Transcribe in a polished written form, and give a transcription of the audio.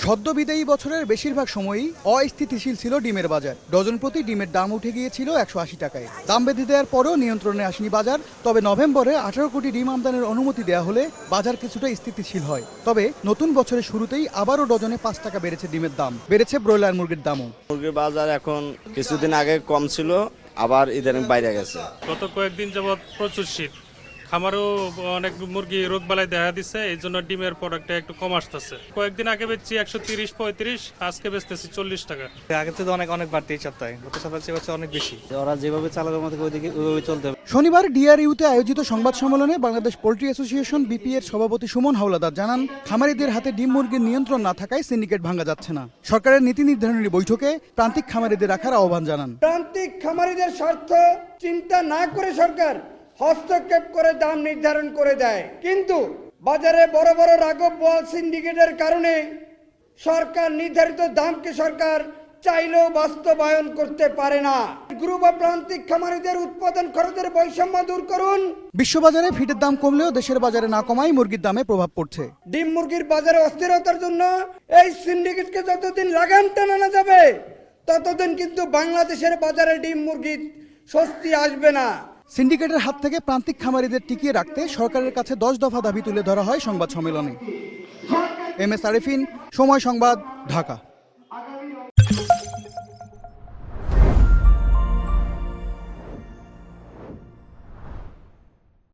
সদ্য বিদায়ী বছরের বেশিরভাগ সময়ই অস্থিতিশীল ছিল ডিমের বাজার। ডজন প্রতি ডিমের দাম উঠে গিয়েছিল 180 টাকায়। দাম বেঁধে দেওয়ার পরও নিয়ন্ত্রণে আসেনি বাজার। তবে নভেম্বরে 18 কোটি ডিম আমদানির অনুমতি দেওয়া হলে বাজার কিছুটা স্থিতিশীল হয়। তবে নতুন বছরের শুরুতেই আবারও ডজনে 5 টাকা বেড়েছে ডিমের দাম, বেড়েছে ব্রয়লার মুরগির দামও। মুরগির বাজার এখন কিছুদিন আগে কম ছিল, আবার ইদানিং বাইরে গেছে। গত কয়েকদিন যাবৎ প্রচুর শীত, খামারেও অনেক মুরগি রোগবালাই দেখা দিচ্ছে, এই জন্য ডিমের প্রোডাক্টটা একটু কম আসতেছে। কয়েকদিন আগে বেচছি 130-35, আজকে বেচতেছি 40 টাকা। আগে তো অনেক বাড়তি এই সপ্তাহে, গত সপ্তাহে চেয়ে অনেক বেশি। ওরা যেভাবে চালাবে আমাদের ওইভাবে চলতে হবে। শনিবার ডিআরইউতে আয়োজিত সংবাদ সম্মেলনে বাংলাদেশ পোল্ট্রি অ্যাসোসিয়েশন বিপি এর সভাপতি সুমন হাওলাদার জানান, খামারিদের হাতে ডিম মুরগির নিয়ন্ত্রণ না থাকায় সিন্ডিকেট ভাঙা যাচ্ছে না। সরকারের নীতি নির্ধারণী বৈঠকে প্রান্তিক খামারিদের রাখার আহ্বান জানান। প্রান্তিক খামারিদের স্বার্থ চিন্তা না করে সরকার হস্তক্ষেপ করে দাম নির্ধারণ করে দেয়, কিন্তু বাজারে বড় বড় রাঘব বোয়াল সিন্ডিকেটের কারণে সরকার নির্ধারিত দামকে সরকার চাইলেও বাস্তবায়ন করতে পারে না। গ্রুপ ও প্রান্তিক খামারিদের উৎপাদন খরচের বৈষম্য দূর করুন। বিশ্ববাজারে ফিডের দাম কমলেও দেশের বাজারে না কমায় মুরগির দামে প্রভাব পড়ছে। ডিম মুরগির বাজারে অস্থিরতার জন্য এই সিন্ডিকেটকে যতদিন লাগাম টানানো যাবে ততদিন কিন্তু বাংলাদেশের বাজারে ডিম মুরগির স্বস্তি আসবে না। সিন্ডিকেটের হাত থেকে প্রান্তিক খামারিদের টিকিয়ে রাখতে সরকারের কাছে 10 দফা দাবি তুলে ধরা হয় সংবাদ সম্মেলনে। এম এস আরিফিন, সময় সংবাদ, ঢাকা।